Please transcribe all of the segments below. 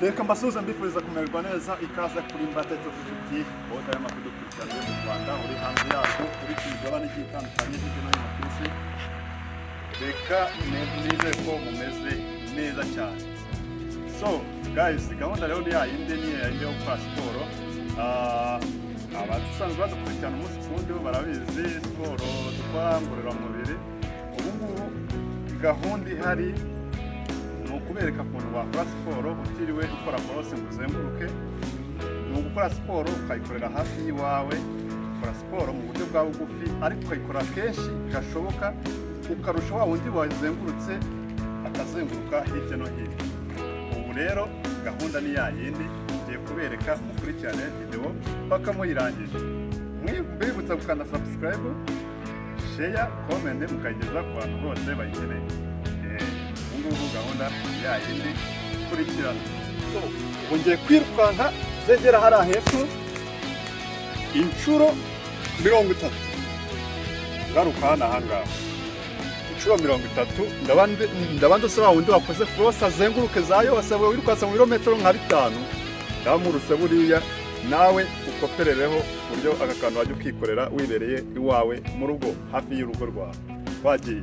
reka mbasuhuze mbifuriza kumererwa neza ikaze kuri Mbate TV wowe y'amakuru dukurikirana mu Rwanda uri hanze yacu uri ku migabane igiye itandukanye hirya no hino ku isi. Reka nizere ko mumeze neza cyane. So guys, gahunda rero ni yayindi yo gukora siporo. Abasanzwe badukurikirana umunsi ku wundi barabizi siporo dukora ngororamubiri. Ubu ngubu gahunda ihari kubereka ukuntu wakora siporo utiriwe ukora korose ngo uzenguruke. Ni ugukora siporo ukayikorera hafi y'iwawe, ukora siporo mu buryo bwa bugufi ariko ukayikora kenshi gashoboka, ukarusha wa wundi wazengurutse akazenguruka hirya no hino. Ubu rero gahunda ni yayindi ngiye kubereka, mukurikirane video paka muyirangije. Mwibutsa gukanda subscribe, share, comment mukayigeza ku bantu bose bayikeneye. Ubu gahunda yayindi kurikirana. So ongeye kwirukanka zegera hari hepfo inshuro 30 ngaruka hano ahangaha inshuro 30 ndabandi usaba wundi wakoze cross azenguruke zayo wasabwe wirukansa mu birometero nka 5 ndamuruse buriya nawe ukoperereho buryo agakantu wajya ukikorera wibereye iwawe mu rugo hafi y'urugo rwawe wagiye.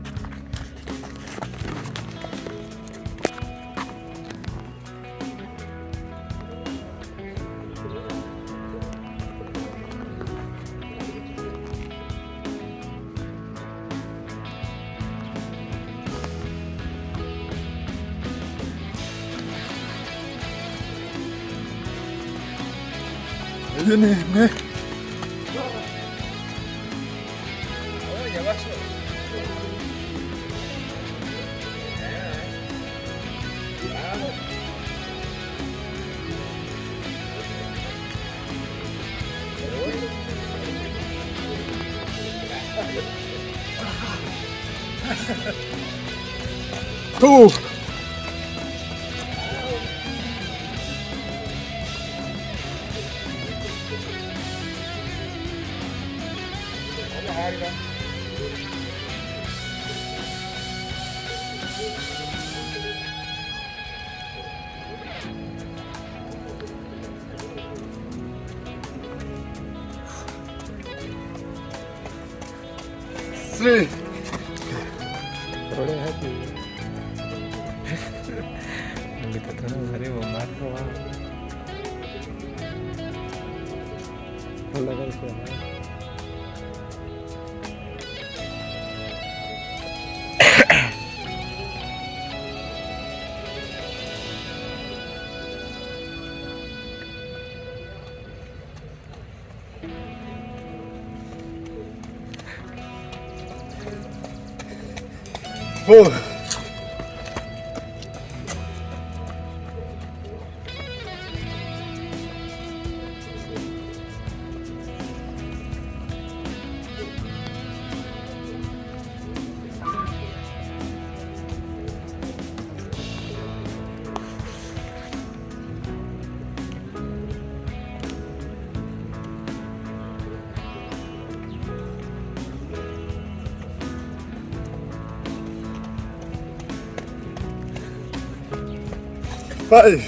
Ini nih. Oh ya Mas. Tuh. Sí. Boleh hati. Kita terus hari memakai. Boleh kan siapa? Oh. Five.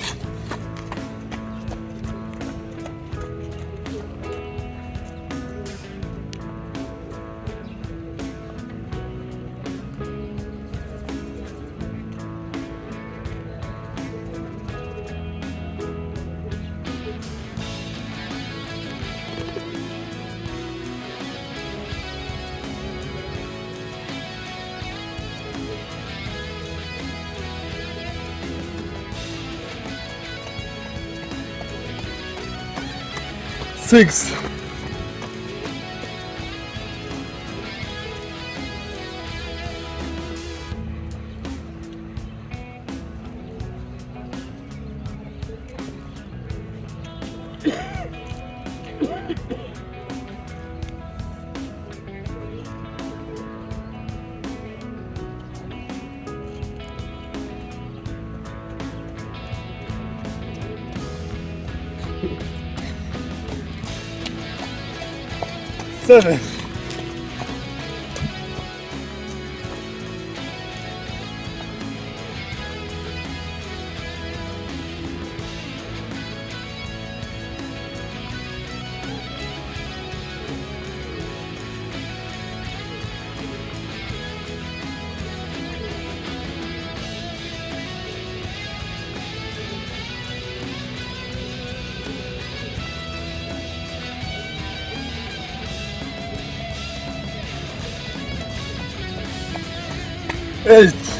Six. Seven. 8.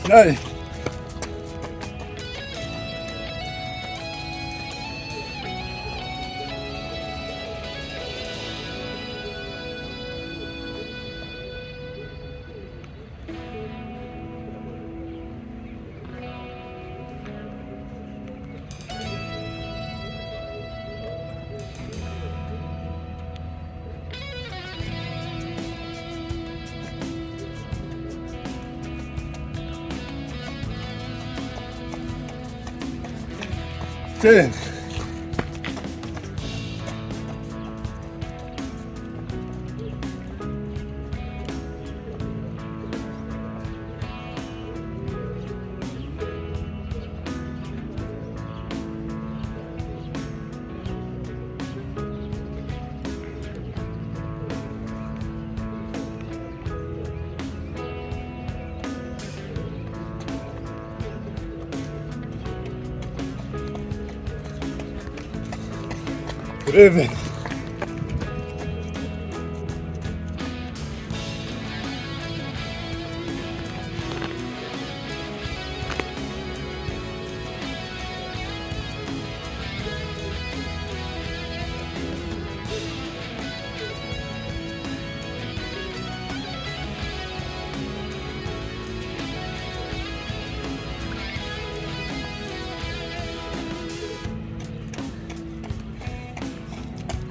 Nine. Ten. Eleven.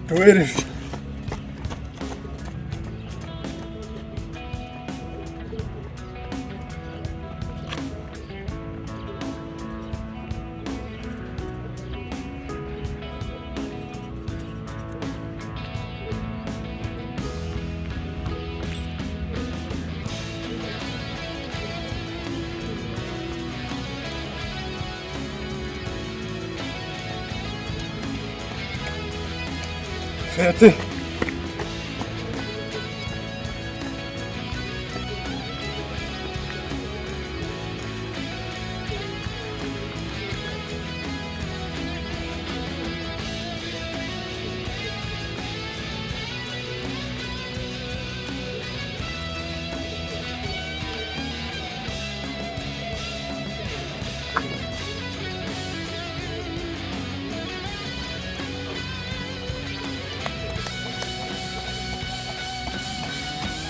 Twelve. Thirty.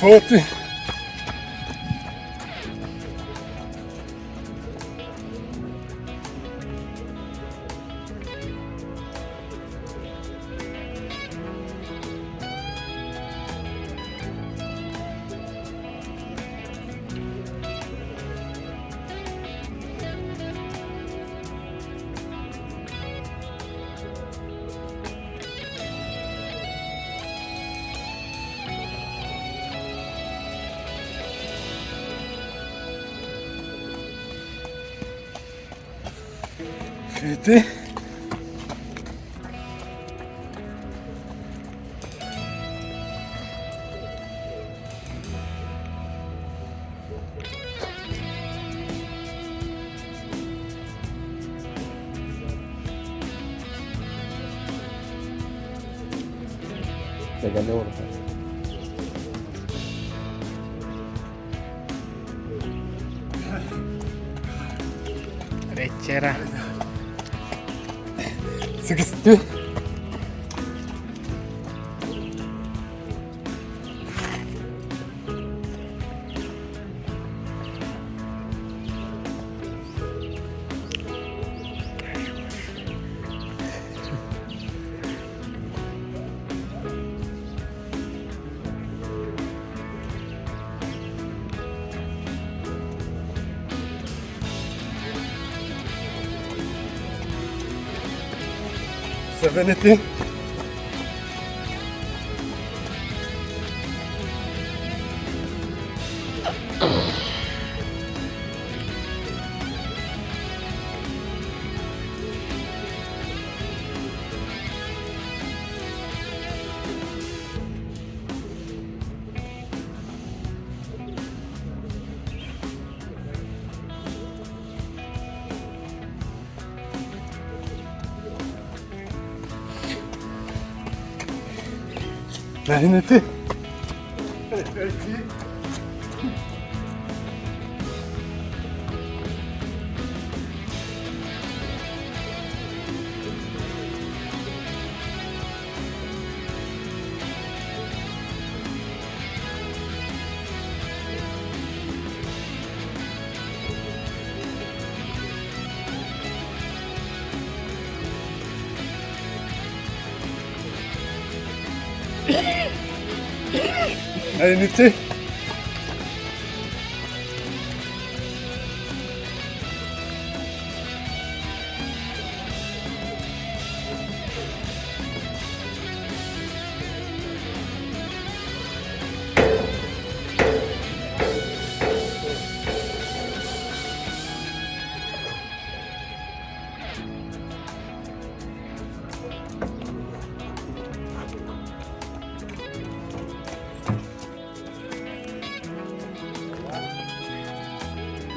Forty. Fifty. Pégale orta. Rechera. 60. Seventy. La NT. La NT.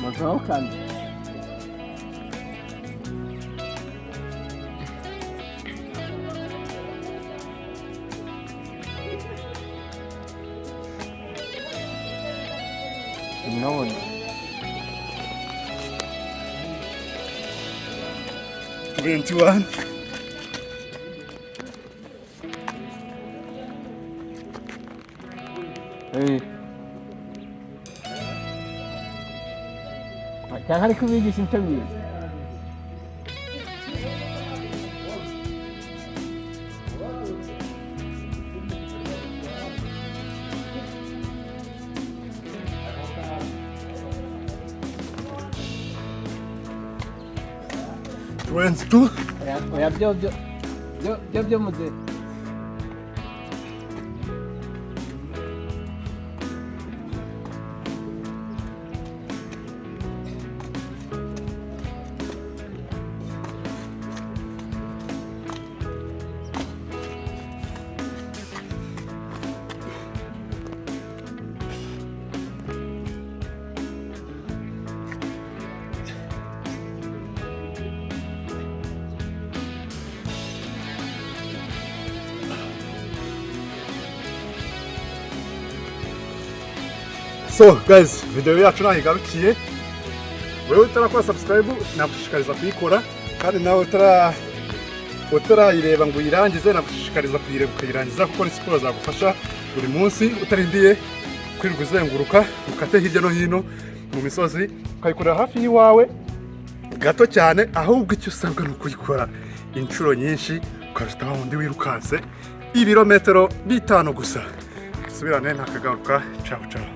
Mozão, cara. No one. 21. Hey. Can I come this interview? Yeah, Job, So guys, video yacu naho igarukiye. Wewe utarakora subscribe nagushishikariza kuyikora, kandi nawe utarayireba ngo uyirangize nagushishikariza kuyireba ukayirangiza, kuko ni siporo zagufasha buri munsi utarindiye kwirirwa uzenguruka ukate hirya no hino mu misozi, ukayikorera hafi y'iwawe gato cyane, ahubwo icyo usabwa ni ukuyikora inshuro nyinshi ukaruta wundi wirukanse ibirometero 5 gusa. Subirane ntakagaruka. Ciao ciao.